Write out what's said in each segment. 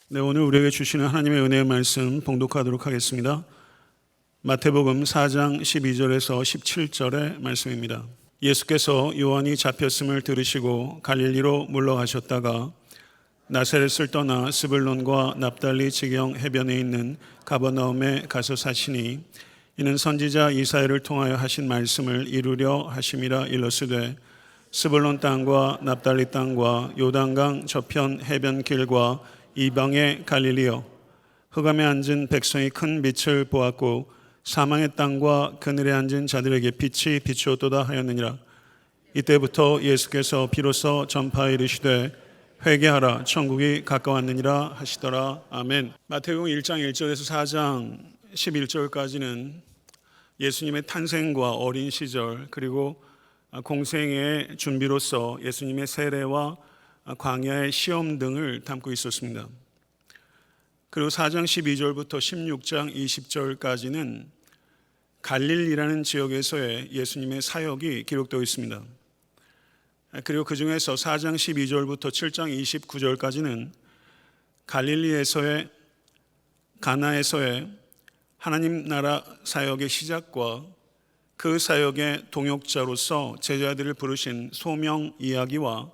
네, 오늘 우리에게 주시는 하나님의 은혜의 말씀 봉독하도록 하겠습니다. 마태복음 4장 12절에서 17절의 말씀입니다. 예수께서 요한이 잡혔음을 들으시고 갈릴리로 물러가셨다가 나사렛을 떠나 스불론과 납달리 지경 해변에 있는 가버나움에 가서 사시니 이는 선지자 이사야를 통하여 하신 말씀을 이루려 하심이라. 일러스되 스불론 땅과 납달리 땅과 요단강 저편 해변길과 이방의 갈릴리여, 흑암에 앉은 백성이 큰 빛을 보았고 사망의 땅과 그늘에 앉은 자들에게 빛이 비추었도다 하였느니라. 이때부터 예수께서 비로소 전파에 이르시되 회개하라, 천국이 가까웠느니라 하시더라. 아멘. 마태복음 1장 1절에서 4장 11절까지는 예수님의 탄생과 어린 시절 그리고 공생의 준비로서 예수님의 세례와 광야의 시험 등을 담고 있었습니다. 그리고 4장 12절부터 16장 20절까지는 갈릴리라는 지역에서의 예수님의 사역이 기록되어 있습니다. 그리고 그 중에서 4장 12절부터 7장 29절까지는 갈릴리에서의 가나에서의 하나님 나라 사역의 시작과 그 사역의 동역자로서 제자들을 부르신 소명 이야기와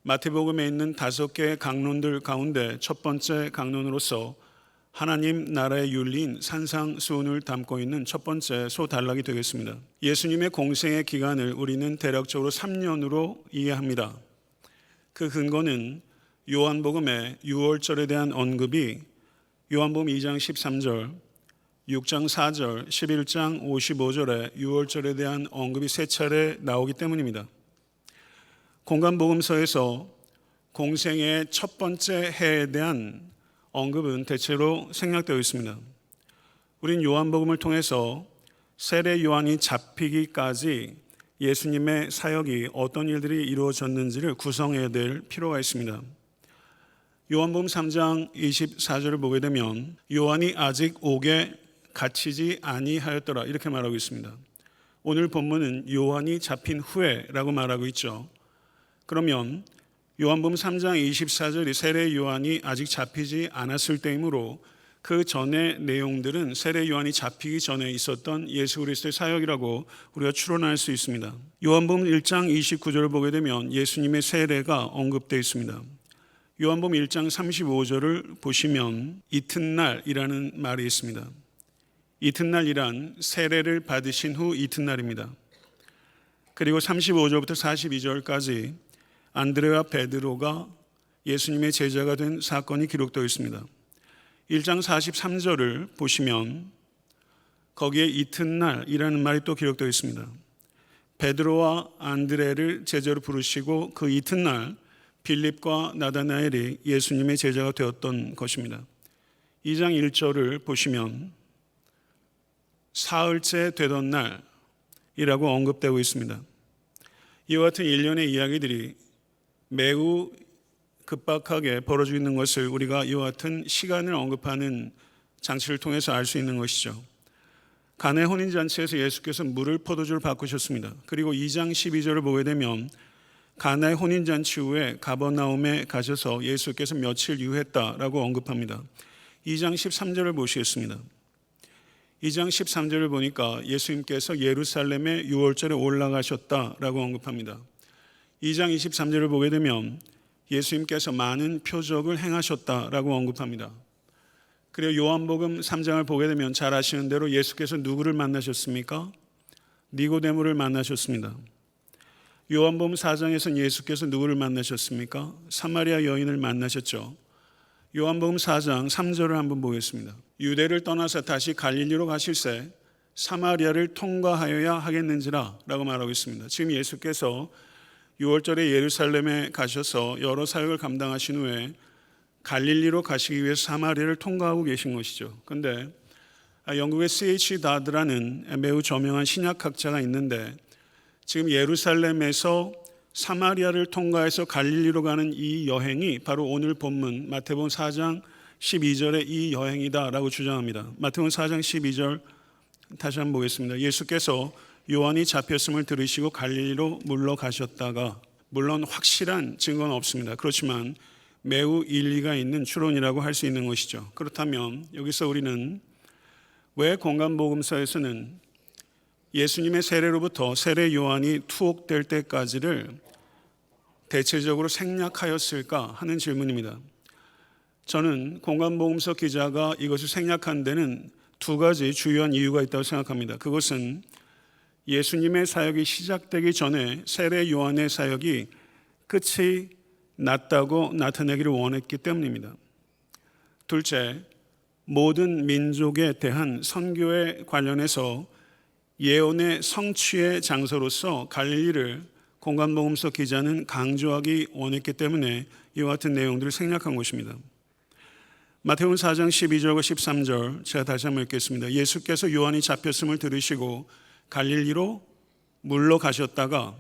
마태복음에 있는 5개의 강론들 가운데 첫 번째 강론으로서 하나님 나라의 윤리인 산상수훈을 담고 있는 첫 번째 소단락이 되겠습니다. 예수님의 공생의 기간을 우리는 대략적으로 3년으로 이해합니다. 그 근거는 요한복음의 유월절에 대한 언급이 요한복음 2장 13절, 6장 4절, 11장 55절에 유월절에 대한 언급이 3차례 나오기 때문입니다. 공간복음서에서 공생의 첫 번째 해에 대한 언급은 대체로 생략되어 있습니다. 우린 요한복음을 통해서 세례 요한이 잡히기까지 예수님의 사역이 어떤 일들이 이루어졌는지를 구성해야 될 필요가 있습니다. 요한복음 3장 24절을 보게 되면 요한이 아직 옥에 갇히지 아니하였더라 이렇게 말하고 있습니다. 오늘 본문은 요한이 잡힌 후에라고 말하고 있죠. 그러면 요한복음 3장 24절이 세례 요한이 아직 잡히지 않았을 때이므로 그 전의 내용들은 세례 요한이 잡히기 전에 있었던 예수 그리스도의 사역이라고 우리가 추론할 수 있습니다. 요한복음 1장 29절을 보게 되면 예수님의 세례가 언급되어 있습니다. 요한복음 1장 35절을 보시면 이튿날이라는 말이 있습니다. 이튿날이란 세례를 받으신 후 이튿날입니다. 그리고 35절부터 42절까지 안드레와 베드로가 예수님의 제자가 된 사건이 기록되어 있습니다. 1장 43절을 보시면 거기에 이튿날이라는 말이 또 기록되어 있습니다. 베드로와 안드레를 제자로 부르시고 그 이튿날 빌립과 나다나엘이 예수님의 제자가 되었던 것입니다. 2장 1절을 보시면 사흘째 되던 날이라고 언급되고 있습니다. 이와 같은 일련의 이야기들이 매우 급박하게 벌어지고 있는 것을 우리가 이와 같은 시간을 언급하는 장치를 통해서 알 수 있는 것이죠. 가나의 혼인잔치에서 예수께서 물을 포도주로 바꾸셨습니다. 그리고 2장 12절을 보게 되면 가나의 혼인잔치 후에 가버나움에 가셔서 예수께서 며칠 유했다라고 언급합니다. 2장 13절을 보시겠습니다. 2장 13절을 보니까 예수님께서 예루살렘에 유월절에 올라가셨다라고 언급합니다. 2장 23절을 보게 되면 예수님께서 많은 표적을 행하셨다라고 언급합니다. 그리고 요한복음 3장을 보게 되면 잘 아시는 대로 예수께서 누구를 만나셨습니까? 니고데모를 만나셨습니다. 요한복음 4장에서는 예수께서 누구를 만나셨습니까? 사마리아 여인을 만나셨죠. 요한복음 4장 3절을 한번 보겠습니다. 유대를 떠나서 다시 갈릴리로 가실새 사마리아를 통과하여야 하겠는지라 라고 말하고 있습니다. 지금 예수께서 6월절에 예루살렘에 가셔서 여러 사역을 감당하신 후에 갈릴리로 가시기 위해서 사마리아를 통과하고 계신 것이죠. 그런데 영국의 C.H. 다드라는 매우 저명한 신약학자가 있는데 지금 예루살렘에서 사마리아를 통과해서 갈릴리로 가는 이 여행이 바로 오늘 본문 마태복음 4장 12절의 이 여행이다라고 주장합니다. 마태복음 4장 12절 다시 한번 보겠습니다. 예수께서 요한이 잡혔음을 들으시고 갈릴리로 물러가셨다가, 물론 확실한 증거는 없습니다. 그렇지만 매우 일리가 있는 추론이라고 할 수 있는 것이죠. 그렇다면 여기서 우리는 왜 공간복음서에서는 예수님의 세례로부터 세례 요한이 투옥될 때까지를 대체적으로 생략하였을까 하는 질문입니다. 저는 공간복음서 기자가 이것을 생략한 데는 두 가지 주요한 이유가 있다고 생각합니다. 그것은 예수님의 사역이 시작되기 전에 세례 요한의 사역이 끝이 났다고 나타내기를 원했기 때문입니다. 둘째, 모든 민족에 대한 선교에 관련해서 예언의 성취의 장소로서 갈릴리를 공간복음서 기자는 강조하기 원했기 때문에 이와 같은 내용들을 생략한 것입니다. 마태복음 4장 12절과 13절 제가 다시 한번 읽겠습니다. 예수께서 요한이 잡혔음을 들으시고 갈릴리로 물러가셨다가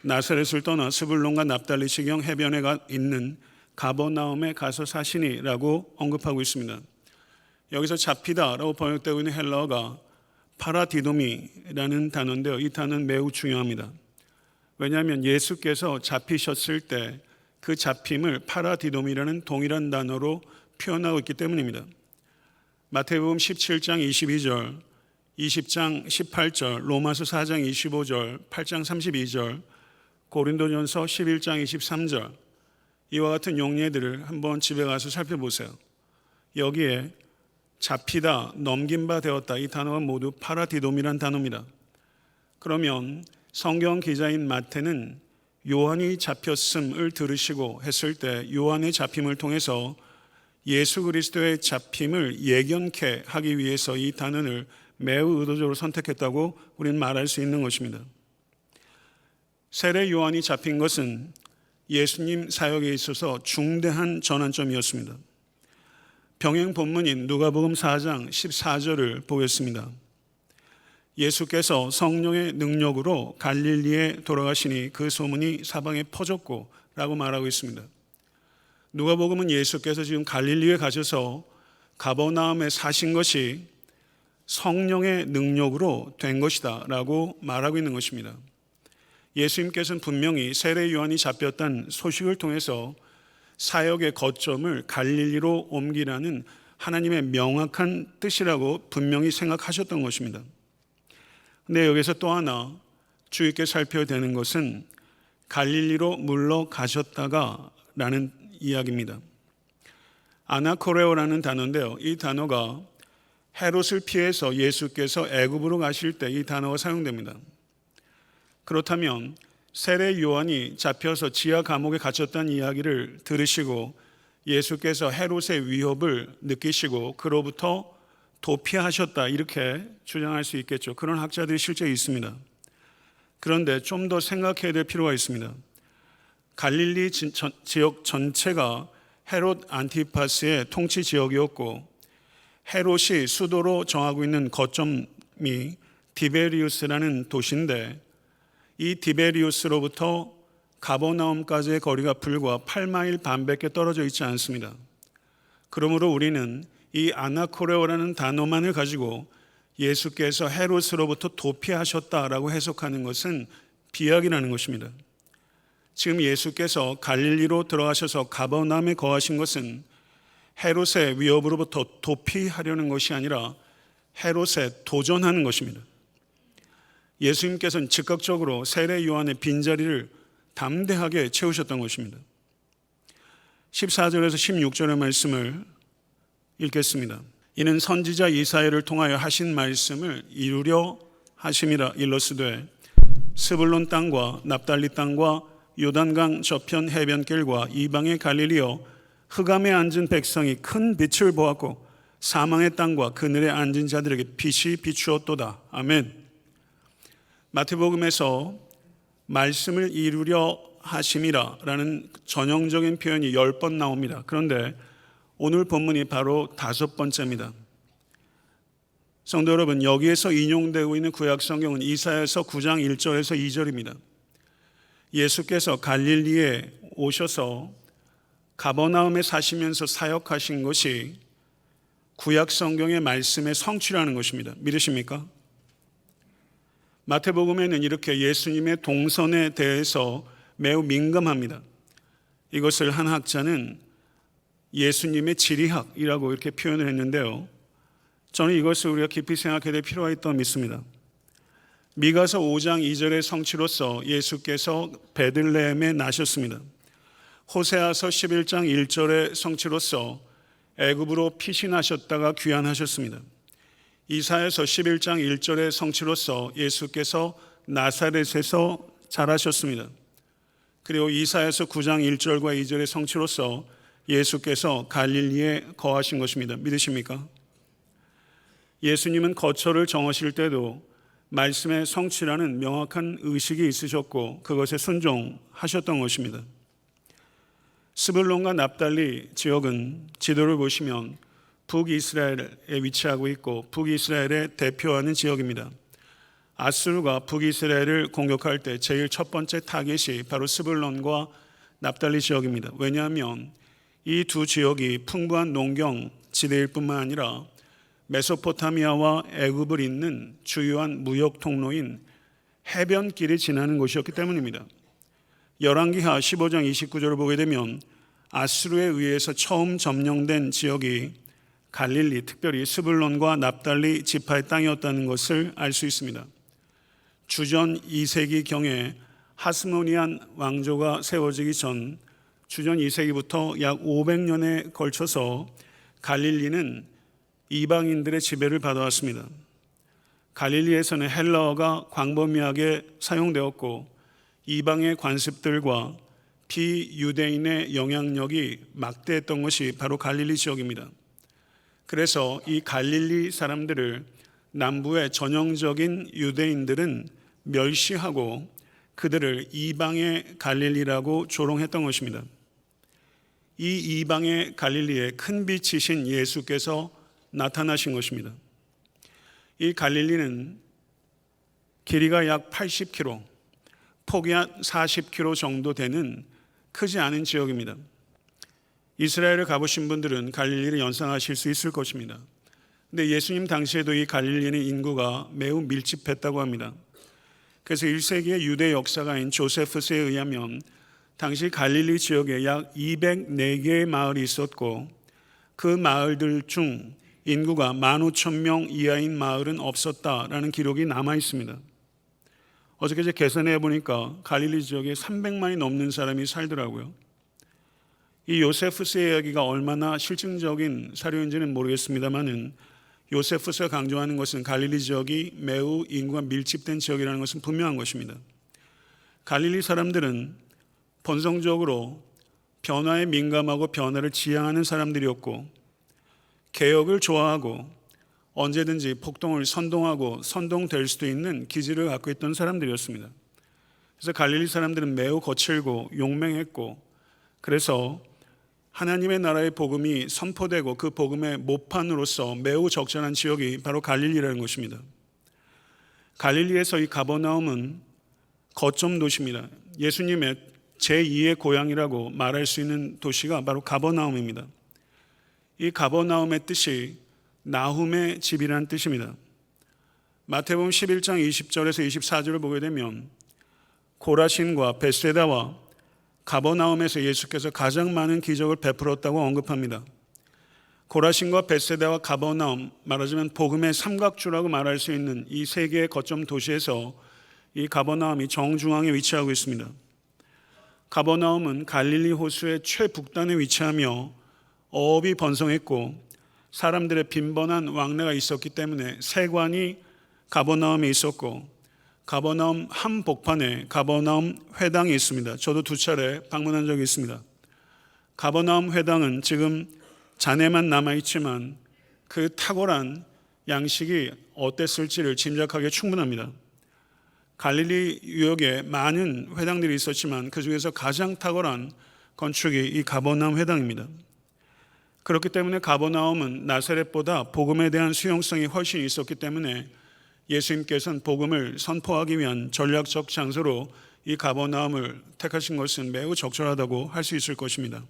나사렛을 떠나 스불론과 납달리 지경 해변에 있는 가버나움에 가서 사시니라고 언급하고 있습니다. 여기서 잡히다라고 번역되고 있는 헬라어가 파라디도미라는 단어인데요. 이 단어는 매우 중요합니다. 왜냐하면 예수께서 잡히셨을 때 그 잡힘을 파라디도미라는 동일한 단어로 표현하고 있기 때문입니다. 마태복음 17장 22절, 20장 18절, 로마서 4장 25절, 8장 32절, 고린도전서 11장 23절, 이와 같은 용례들을 한번 집에 가서 살펴보세요. 여기에 잡히다, 넘긴 바 되었다, 이 단어가 모두 파라디돔이란 단어입니다. 그러면 성경 기자인 마태는 요한이 잡혔음을 들으시고 했을 때 요한의 잡힘을 통해서 예수 그리스도의 잡힘을 예견케 하기 위해서 이 단어를 매우 의도적으로 선택했다고 우리는 말할 수 있는 것입니다. 세례 요한이 잡힌 것은 예수님 사역에 있어서 중대한 전환점이었습니다. 병행 본문인 누가복음 4장 14절을 보겠습니다. 예수께서 성령의 능력으로 갈릴리에 돌아가시니 그 소문이 사방에 퍼졌고 라고 말하고 있습니다. 누가복음은 예수께서 지금 갈릴리에 가셔서 가버나움에 사신 것이 성령의 능력으로 된 것이다 라고 말하고 있는 것입니다. 예수님께서는 분명히 세례 요한이 잡혔다는 소식을 통해서 사역의 거점을 갈릴리로 옮기라는 하나님의 명확한 뜻이라고 분명히 생각하셨던 것입니다. 근데 여기서 또 하나 주의 있게 살펴야 되는 것은 갈릴리로 물러가셨다가 라는 이야기입니다. 아나코레오라는 단어인데요. 이 단어가 헤롯을 피해서 예수께서 애굽으로 가실 때 이 단어가 사용됩니다. 그렇다면 세례 요한이 잡혀서 지하 감옥에 갇혔다는 이야기를 들으시고 예수께서 헤롯의 위협을 느끼시고 그로부터 도피하셨다 이렇게 주장할 수 있겠죠. 그런 학자들이 실제 있습니다. 그런데 좀 더 생각해야 될 필요가 있습니다. 갈릴리 지역 전체가 헤롯 안티파스의 통치 지역이었고 헤롯이 수도로 정하고 있는 거점이 디베리우스라는 도시인데 이 디베리우스로부터 가버나움까지의 거리가 불과 8마일 반밖에 떨어져 있지 않습니다. 그러므로 우리는 이 아나코레오라는 단어만을 가지고 예수께서 헤롯으로부터 도피하셨다라고 해석하는 것은 비약이라는 것입니다. 지금 예수께서 갈릴리로 들어가셔서 가버나움에 거하신 것은 헤롯의 위협으로부터 도피하려는 것이 아니라 헤롯에 도전하는 것입니다. 예수님께서는 즉각적으로 세례 요한의 빈자리를 담대하게 채우셨던 것입니다. 14절에서 16절의 말씀을 읽겠습니다. 이는 선지자 이사야를 통하여 하신 말씀을 이루려 하심이라. 일러스되 스불론 땅과 납달리 땅과 요단강 저편 해변길과 이방의 갈릴리여 흑암에 앉은 백성이 큰 빛을 보았고 사망의 땅과 그늘에 앉은 자들에게 빛이 비추었도다. 아멘. 마태복음에서 말씀을 이루려 하심이라 라는 전형적인 표현이 10번 나옵니다. 그런데 오늘 본문이 바로 5번째입니다. 성도 여러분, 여기에서 인용되고 있는 구약성경은 이사야서 9장 1절에서 2절입니다. 예수께서 갈릴리에 오셔서 가버나움에 사시면서 사역하신 것이 구약성경의 말씀의 성취라는 것입니다. 믿으십니까? 마태복음에는 이렇게 예수님의 동선에 대해서 매우 민감합니다. 이것을 한 학자는 예수님의 지리학이라고 이렇게 표현을 했는데요. 저는 이것을 우리가 깊이 생각해야 될 필요가 있다고 믿습니다. 미가서 5장 2절의 성취로서 예수께서 베들레헴에 나셨습니다. 호세아서 11장 1절의 성취로서 애굽으로 피신하셨다가 귀환하셨습니다. 이사야서 11장 1절의 성취로서 예수께서 나사렛에서 자라셨습니다. 그리고 이사야서 9장 1절과 2절의 성취로서 예수께서 갈릴리에 거하신 것입니다. 믿으십니까? 예수님은 거처를 정하실 때도 말씀의 성취라는 명확한 의식이 있으셨고 그것에 순종하셨던 것입니다. 스불론과 납달리 지역은 지도를 보시면 북이스라엘에 위치하고 있고 북이스라엘의 대표하는 지역입니다. 아수르가 북이스라엘을 공격할 때 제일 첫 번째 타겟이 바로 스불론과 납달리 지역입니다. 왜냐하면 이 두 지역이 풍부한 농경 지대일 뿐만 아니라 메소포타미아와 애굽을 잇는 주요한 무역 통로인 해변길이 지나는 곳이었기 때문입니다. 열왕기하 15장 29절을 보게 되면 아수르에 의해서 처음 점령된 지역이 갈릴리, 특별히 스불론과 납달리 지파의 땅이었다는 것을 알 수 있습니다. 주전 2세기경에 하스모니안 왕조가 세워지기 전 주전 2세기부터 약 500년에 걸쳐서 갈릴리는 이방인들의 지배를 받아왔습니다. 갈릴리에서는 헬라어가 광범위하게 사용되었고 이방의 관습들과 비유대인의 영향력이 막대했던 것이 바로 갈릴리 지역입니다. 그래서 이 갈릴리 사람들을 남부의 전형적인 유대인들은 멸시하고 그들을 이방의 갈릴리라고 조롱했던 것입니다. 이 이방의 갈릴리에 큰 빛이신 예수께서 나타나신 것입니다. 이 갈릴리는 길이가 약 80km, 폭이 한 40km 정도 되는 크지 않은 지역입니다. 이스라엘을 가보신 분들은 갈릴리를 연상하실 수 있을 것입니다. 근데 예수님 당시에도 이 갈릴리는 인구가 매우 밀집했다고 합니다. 그래서 1세기의 유대 역사가인 조세푸스에 의하면 당시 갈릴리 지역에 약 204개의 마을이 있었고 그 마을들 중 인구가 15,000명 이하인 마을은 없었다라는 기록이 남아 있습니다. 어저께 계산해 보니까 갈릴리 지역에 300만이 넘는 사람이 살더라고요. 이 요세푸스의 이야기가 얼마나 실증적인 사료인지는 모르겠습니다만은 요세푸스가 강조하는 것은 갈릴리 지역이 매우 인구가 밀집된 지역이라는 것은 분명한 것입니다. 갈릴리 사람들은 본성적으로 변화에 민감하고 변화를 지향하는 사람들이었고 개혁을 좋아하고 언제든지 폭동을 선동하고 선동될 수도 있는 기질을 갖고 있던 사람들이었습니다. 그래서 갈릴리 사람들은 매우 거칠고 용맹했고 그래서 하나님의 나라의 복음이 선포되고 그 복음의 모판으로서 매우 적절한 지역이 바로 갈릴리라는 것입니다. 갈릴리에서 이 가버나움은 거점 도시입니다. 예수님의 제2의 고향이라고 말할 수 있는 도시가 바로 가버나움입니다. 이 가버나움의 뜻이 나훔의 집이라는 뜻입니다. 마태복음 11장 20절에서 24절을 보게 되면 고라신과 벳세다와 가버나움에서 예수께서 가장 많은 기적을 베풀었다고 언급합니다. 고라신과 벳세다와 가버나움, 말하자면 복음의 삼각주라고 말할 수 있는 이 세 개의 거점 도시에서 이 가버나움이 정중앙에 위치하고 있습니다. 가버나움은 갈릴리 호수의 최북단에 위치하며 어업이 번성했고 사람들의 빈번한 왕래가 있었기 때문에 세관이 가버나움에 있었고 가버나움 한복판에 가버나움 회당이 있습니다. 저도 2차례 방문한 적이 있습니다. 가버나움 회당은 지금 잔해만 남아있지만 그 탁월한 양식이 어땠을지를 짐작하기 충분합니다. 갈릴리 유역에 많은 회당들이 있었지만 그 중에서 가장 탁월한 건축이 이 가버나움 회당입니다. 그렇기 때문에 가버나움은 나사렛보다 복음에 대한 수용성이 훨씬 있었기 때문에 예수님께서는 복음을 선포하기 위한 전략적 장소로 이 가버나움을 택하신 것은 매우 적절하다고 할 수 있을 것입니다.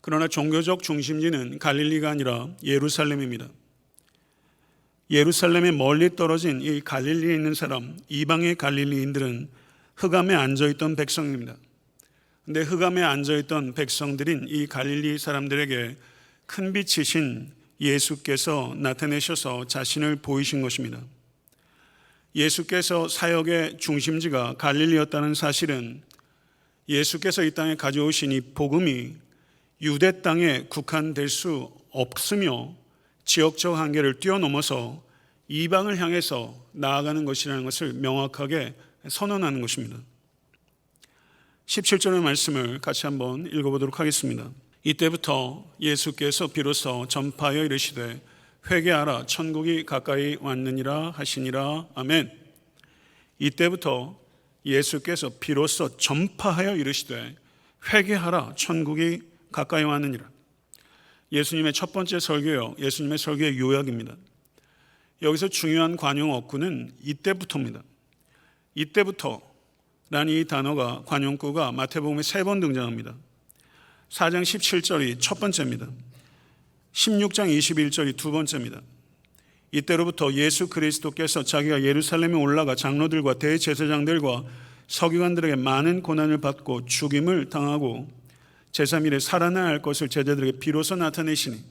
그러나 종교적 중심지는 갈릴리가 아니라 예루살렘입니다. 예루살렘에 멀리 떨어진 이 갈릴리에 있는 사람, 이방의 갈릴리인들은 흑암에 앉아있던 백성입니다. 근데 흑암에 앉아있던 백성들인 이 갈릴리 사람들에게 큰 빛이신 예수께서 나타내셔서 자신을 보이신 것입니다. 예수께서 사역의 중심지가 갈릴리였다는 사실은 예수께서 이 땅에 가져오신 이 복음이 유대 땅에 국한될 수 없으며 지역적 한계를 뛰어넘어서 이방을 향해서 나아가는 것이라는 것을 명확하게 선언하는 것입니다. 17절의 말씀을 같이 한번 읽어보도록 하겠습니다. 이때부터 예수께서 비로소 전파하여 이르시되 회개하라 천국이 가까이 왔느니라 하시니라. 아멘. 이때부터 예수께서 비로소 전파하여 이르시되 회개하라 천국이 가까이 왔느니라. 예수님의 첫 번째 설교요, 예수님의 설교의 요약입니다. 여기서 중요한 관용 어구는 이때부터입니다. 이때부터라는 이 단어가, 관용구가 마태복음에 3번 등장합니다. 4장 17절이 첫 번째입니다. 16장 21절이 두 번째입니다. 이때로부터 예수 그리스도께서 자기가 예루살렘에 올라가 장로들과 대제사장들과 서기관들에게 많은 고난을 받고 죽임을 당하고 제3일에 살아나야 할 것을 제자들에게 비로소 나타내시니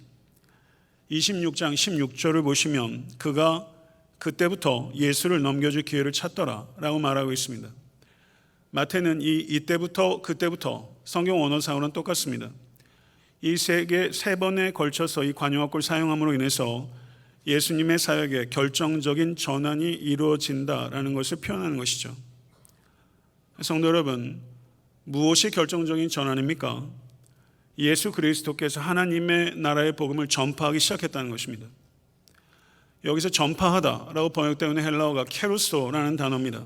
26장 16절을 보시면 그가 그때부터 예수를 넘겨줄 기회를 찾더라 라고 말하고 있습니다. 마태는 이때부터 그때부터 성경 원어상으로는 똑같습니다. 이 세 번에 걸쳐서 이 관용어구를 사용함으로 인해서 예수님의 사역에 결정적인 전환이 이루어진다라는 것을 표현하는 것이죠. 성도 여러분, 무엇이 결정적인 전환입니까? 예수 그리스도께서 하나님의 나라의 복음을 전파하기 시작했다는 것입니다. 여기서 전파하다라고 번역되는 헬라어가 케루소라는 단어입니다.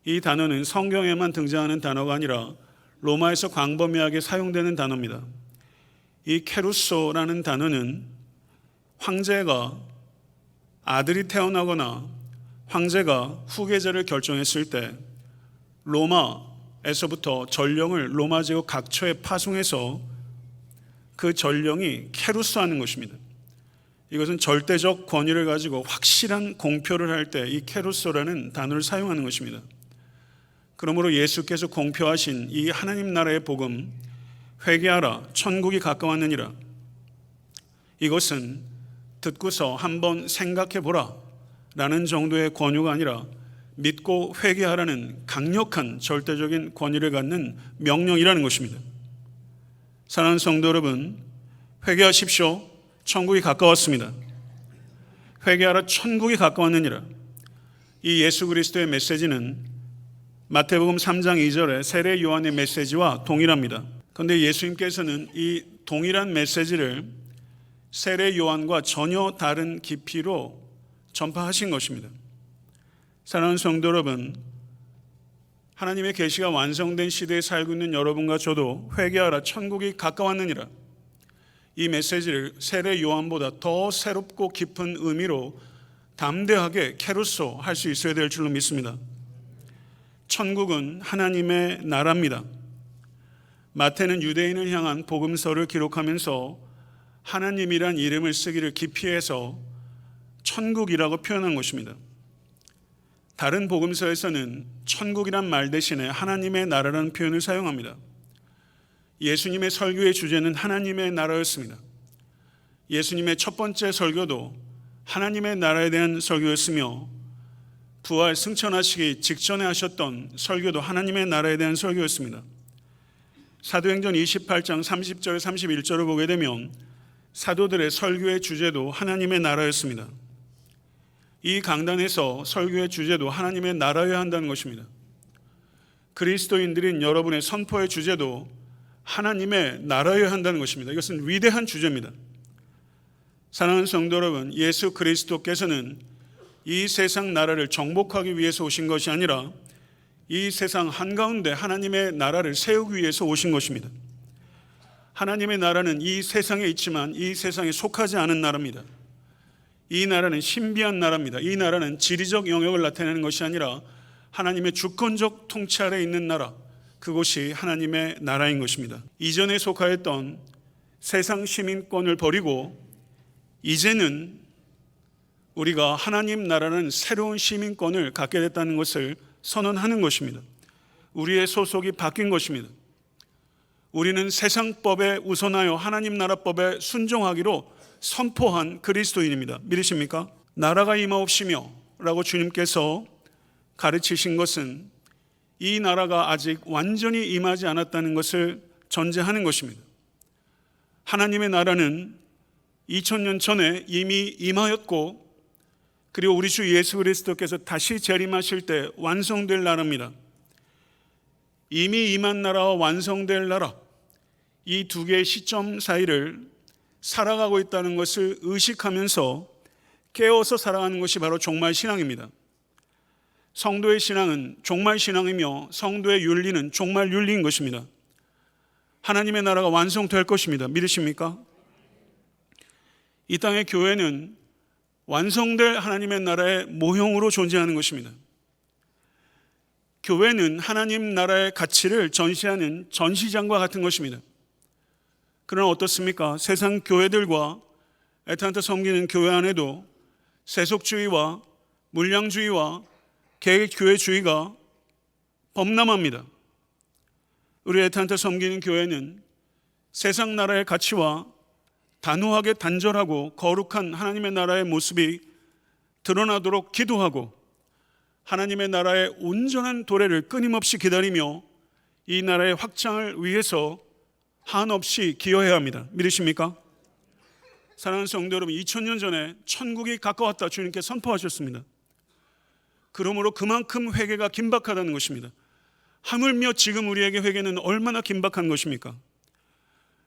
이 단어는 성경에만 등장하는 단어가 아니라 로마에서 광범위하게 사용되는 단어입니다. 이 케루소라는 단어는 황제가 아들이 태어나거나 황제가 후계자를 결정했을 때 로마에서부터 전령을 로마 제국 각처에 파송해서 그 전령이 케루소하는 것입니다. 이것은 절대적 권위를 가지고 확실한 공표를 할 때 이 케루소라는 단어를 사용하는 것입니다. 그러므로 예수께서 공표하신 이 하나님 나라의 복음, 회개하라 천국이 가까웠느니라, 이것은 듣고서 한번 생각해 보라 라는 정도의 권유가 아니라 믿고 회개하라는 강력한 절대적인 권위를 갖는 명령이라는 것입니다. 사랑하는 성도 여러분, 회개하십시오. 천국이 가까웠습니다. 회개하라 천국이 가까웠느니라. 이 예수 그리스도의 메시지는 마태복음 3장 2절의 세례 요한의 메시지와 동일합니다. 그런데 예수님께서는 이 동일한 메시지를 세례 요한과 전혀 다른 깊이로 전파하신 것입니다. 사랑하는 성도 여러분, 하나님의 계시가 완성된 시대에 살고 있는 여러분과 저도 회개하라 천국이 가까웠느니라, 이 메시지를 세례 요한보다 더 새롭고 깊은 의미로 담대하게 케루소 할 수 있어야 될 줄로 믿습니다. 천국은 하나님의 나라입니다. 마태는 유대인을 향한 복음서를 기록하면서 하나님이란 이름을 쓰기를 기피해서 천국이라고 표현한 것입니다. 다른 복음서에서는 천국이란 말 대신에 하나님의 나라라는 표현을 사용합니다. 예수님의 설교의 주제는 하나님의 나라였습니다. 예수님의 첫 번째 설교도 하나님의 나라에 대한 설교였으며 부활 승천하시기 직전에 하셨던 설교도 하나님의 나라에 대한 설교였습니다. 사도행전 28장 30절 31절을 보게 되면 사도들의 설교의 주제도 하나님의 나라였습니다. 이 강단에서 설교의 주제도 하나님의 나라여야 한다는 것입니다. 그리스도인들인 여러분의 선포의 주제도 하나님의 나라여야 한다는 것입니다. 이것은 위대한 주제입니다. 사랑하는 성도 여러분, 예수 그리스도께서는 이 세상 나라를 정복하기 위해서 오신 것이 아니라 이 세상 한가운데 하나님의 나라를 세우기 위해서 오신 것입니다. 하나님의 나라는 이 세상에 있지만 이 세상에 속하지 않은 나라입니다. 이 나라는 신비한 나라입니다. 이 나라는 지리적 영역을 나타내는 것이 아니라 하나님의 주권적 통치 아래 있는 나라, 그곳이 하나님의 나라인 것입니다. 이전에 속하였던 세상 시민권을 버리고 이제는 우리가 하나님 나라는 새로운 시민권을 갖게 됐다는 것을 선언하는 것입니다. 우리의 소속이 바뀐 것입니다. 우리는 세상법에 우선하여 하나님 나라법에 순종하기로 선포한 그리스도인입니다. 믿으십니까? 나라가 임하옵시며 라고 주님께서 가르치신 것은 이 나라가 아직 완전히 임하지 않았다는 것을 전제하는 것입니다. 하나님의 나라는 2000년 전에 이미 임하였고, 그리고 우리 주 예수 그리스도께서 다시 재림하실 때 완성될 나라입니다. 이미 임한 나라와 완성될 나라, 이 두 개의 시점 사이를 살아가고 있다는 것을 의식하면서 깨어서 살아가는 것이 바로 종말신앙입니다. 성도의 신앙은 종말신앙이며 성도의 윤리는 종말윤리인 것입니다. 하나님의 나라가 완성될 것입니다. 믿으십니까? 이 땅의 교회는 완성될 하나님의 나라의 모형으로 존재하는 것입니다. 교회는 하나님 나라의 가치를 전시하는 전시장과 같은 것입니다. 그러나 어떻습니까? 세상 교회들과 애타한테 섬기는 교회 안에도 세속주의와 물량주의와 개교회주의가 범람합니다. 우리 애타한테 섬기는 교회는 세상 나라의 가치와 단호하게 단절하고 거룩한 하나님의 나라의 모습이 드러나도록 기도하고 하나님의 나라의 온전한 도래를 끊임없이 기다리며 이 나라의 확장을 위해서 한없이 기여해야 합니다. 믿으십니까? 사랑하는 성도 여러분, 2000년 전에 천국이 가까웠다 주님께 선포하셨습니다. 그러므로 그만큼 회개가 긴박하다는 것입니다. 하물며 지금 우리에게 회개는 얼마나 긴박한 것입니까?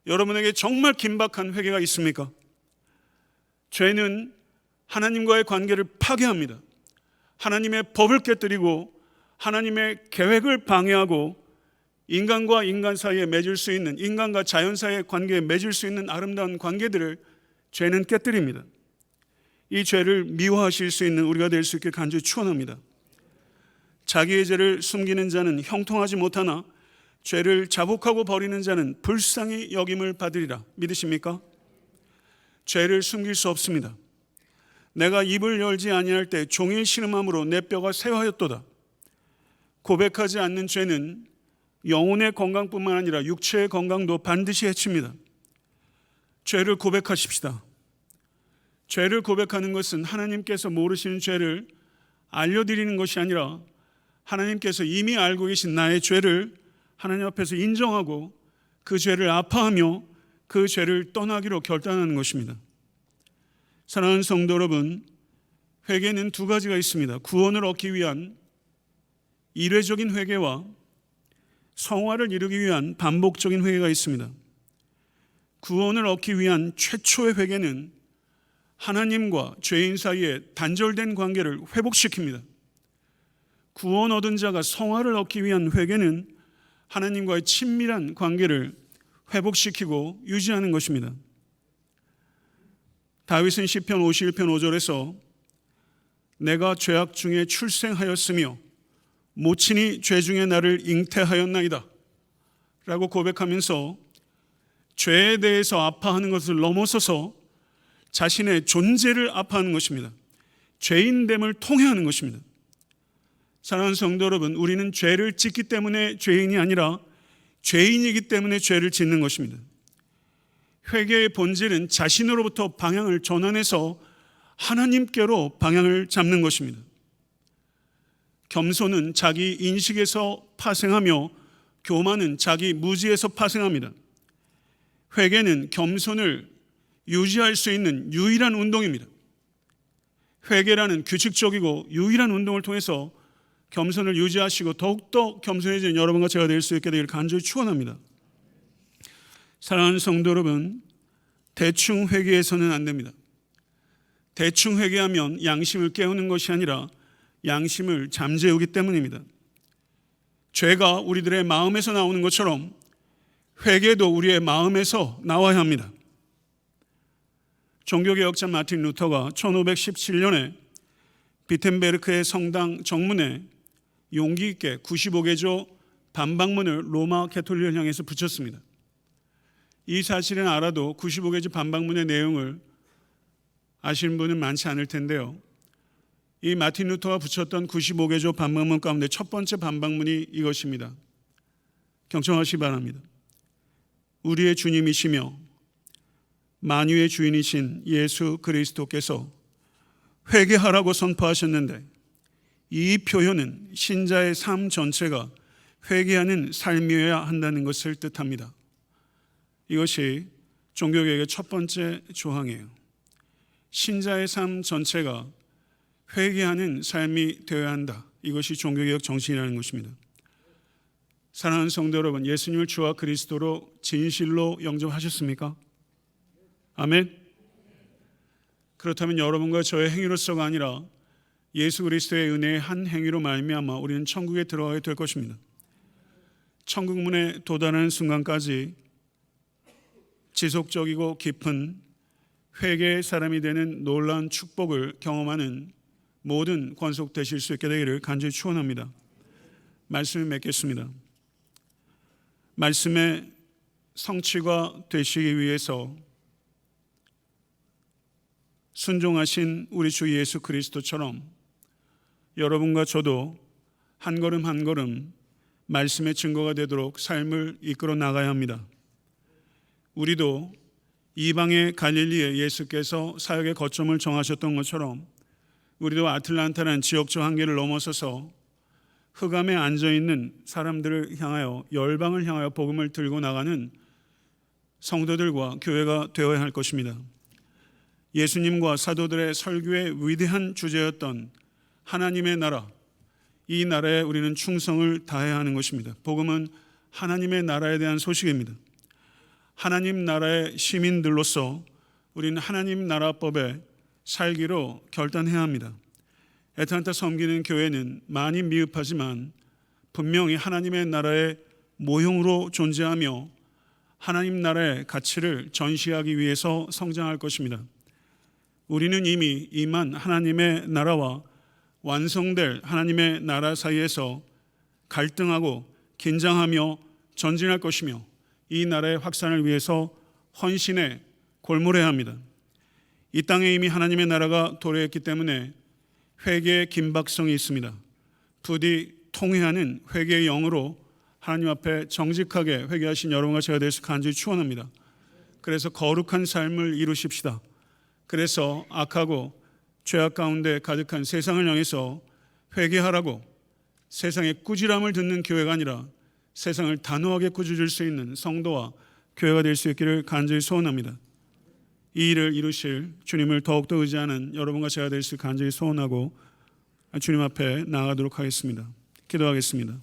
여러분에게 정말 긴박한 회개가 있습니까? 죄는 하나님과의 관계를 파괴합니다. 하나님의 법을 깨뜨리고 하나님의 계획을 방해하고 인간과 인간 사이에 맺을 수 있는, 인간과 자연 사이의 관계에 맺을 수 있는 아름다운 관계들을 죄는 깨뜨립니다. 이 죄를 미워하실 수 있는 우리가 될 수 있게 간절히 축원합니다. 자기의 죄를 숨기는 자는 형통하지 못하나 죄를 자복하고 버리는 자는 불쌍히 여김을 받으리라. 믿으십니까? 죄를 숨길 수 없습니다. 내가 입을 열지 아니할 때 종일 신음함으로 내 뼈가 쇠하였도다. 고백하지 않는 죄는 영혼의 건강뿐만 아니라 육체의 건강도 반드시 해칩니다. 죄를 고백하십시다. 죄를 고백하는 것은 하나님께서 모르시는 죄를 알려드리는 것이 아니라 하나님께서 이미 알고 계신 나의 죄를 하나님 앞에서 인정하고 그 죄를 아파하며 그 죄를 떠나기로 결단하는 것입니다. 사랑하는 성도 여러분, 회개는 두 가지가 있습니다. 구원을 얻기 위한 일회적인 회개와 성화를 이루기 위한 반복적인 회개가 있습니다. 구원을 얻기 위한 최초의 회개는 하나님과 죄인 사이에 단절된 관계를 회복시킵니다. 구원 얻은 자가 성화를 얻기 위한 회개는 하나님과의 친밀한 관계를 회복시키고 유지하는 것입니다. 다윗은 시편 51편 5절에서 내가 죄악 중에 출생하였으며 모친이 죄 중에 나를 잉태하였나이다 라고 고백하면서 죄에 대해서 아파하는 것을 넘어서서 자신의 존재를 아파하는 것입니다. 죄인됨을 통회하는 것입니다. 사랑하는 성도 여러분, 우리는 죄를 짓기 때문에 죄인이 아니라 죄인이기 때문에 죄를 짓는 것입니다. 회개의 본질은 자신으로부터 방향을 전환해서 하나님께로 방향을 잡는 것입니다. 겸손은 자기 인식에서 파생하며 교만은 자기 무지에서 파생합니다. 회개는 겸손을 유지할 수 있는 유일한 운동입니다. 회개라는 규칙적이고 유일한 운동을 통해서 겸손을 유지하시고 더욱더 겸손해지는 여러분과 제가 될 수 있게 되기를 간절히 축원합니다. 사랑하는 성도 여러분, 대충 회개해서는 안 됩니다. 대충 회개하면 양심을 깨우는 것이 아니라 양심을 잠재우기 때문입니다. 죄가 우리들의 마음에서 나오는 것처럼 회개도 우리의 마음에서 나와야 합니다. 종교개혁자 마틴 루터가 1517년에 비텐베르크의 성당 정문에 용기 있게 95개조 반박문을 로마 가톨릭을 향해서 붙였습니다. 이 사실은 알아도 95개조 반박문의 내용을 아시는 분은 많지 않을 텐데요. 이 마틴 루터가 붙였던 95개조 반박문 가운데 첫 번째 반박문이 이것입니다. 경청하시기 바랍니다. 우리의 주님이시며 만유의 주인이신 예수 그리스도께서 회개하라고 선포하셨는데 이 표현은 신자의 삶 전체가 회개하는 삶이어야 한다는 것을 뜻합니다. 이것이 종교개혁의 첫 번째 조항이에요. 신자의 삶 전체가 회개하는 삶이 되어야 한다. 이것이 종교개혁 정신이라는 것입니다. 사랑하는 성도 여러분, 예수님을 주와 그리스도로 진실로 영접하셨습니까? 아멘. 그렇다면 여러분과 저의 행위로서가 아니라 예수 그리스도의 은혜의 한 행위로 말미암아 우리는 천국에 들어가게 될 것입니다. 천국 문에 도달하는 순간까지 지속적이고 깊은 회개의 사람이 되는 놀라운 축복을 경험하는 모든 권속되실 수 있게 되기를 간절히 축원합니다. 말씀을 맺겠습니다. 말씀의 성취가 되시기 위해서 순종하신 우리 주 예수 그리스도처럼 여러분과 저도 한 걸음 한 걸음 말씀의 증거가 되도록 삶을 이끌어 나가야 합니다. 우리도 이방의 갈릴리에 예수께서 사역의 거점을 정하셨던 것처럼 우리도 아틀란타라는 지역적 한계를 넘어서서 흑암에 앉아있는 사람들을 향하여 열방을 향하여 복음을 들고 나가는 성도들과 교회가 되어야 할 것입니다. 예수님과 사도들의 설교의 위대한 주제였던 하나님의 나라, 이 나라에 우리는 충성을 다해야 하는 것입니다. 복음은 하나님의 나라에 대한 소식입니다. 하나님 나라의 시민들로서 우리는 하나님 나라법에 살기로 결단해야 합니다. 애틀랜타 섬기는 교회는 많이 미흡하지만 분명히 하나님의 나라의 모형으로 존재하며 하나님 나라의 가치를 전시하기 위해서 성장할 것입니다. 우리는 이미 임한 하나님의 나라와 완성될 하나님의 나라 사이에서 갈등하고 긴장하며 전진할 것이며 이 나라의 확산을 위해서 헌신에 골몰해야 합니다. 이 땅에 이미 하나님의 나라가 도래했기 때문에 회개의 긴박성이 있습니다. 부디 통회하는 회개의 영으로 하나님 앞에 정직하게 회개하신 여러분과 제가 될 수 간절히 축원합니다. 그래서 거룩한 삶을 이루십시다. 그래서 악하고 죄악 가운데 가득한 세상을 향해서 회개하라고 세상의 꾸지람을 듣는 교회가 아니라 세상을 단호하게 꾸짖을 수 있는 성도와 교회가 될 수 있기를 간절히 소원합니다. 이 일을 이루실 주님을 더욱더 의지하는 여러분과 제가 될 수 간절히 소원하고 주님 앞에 나아가도록 하겠습니다. 기도하겠습니다.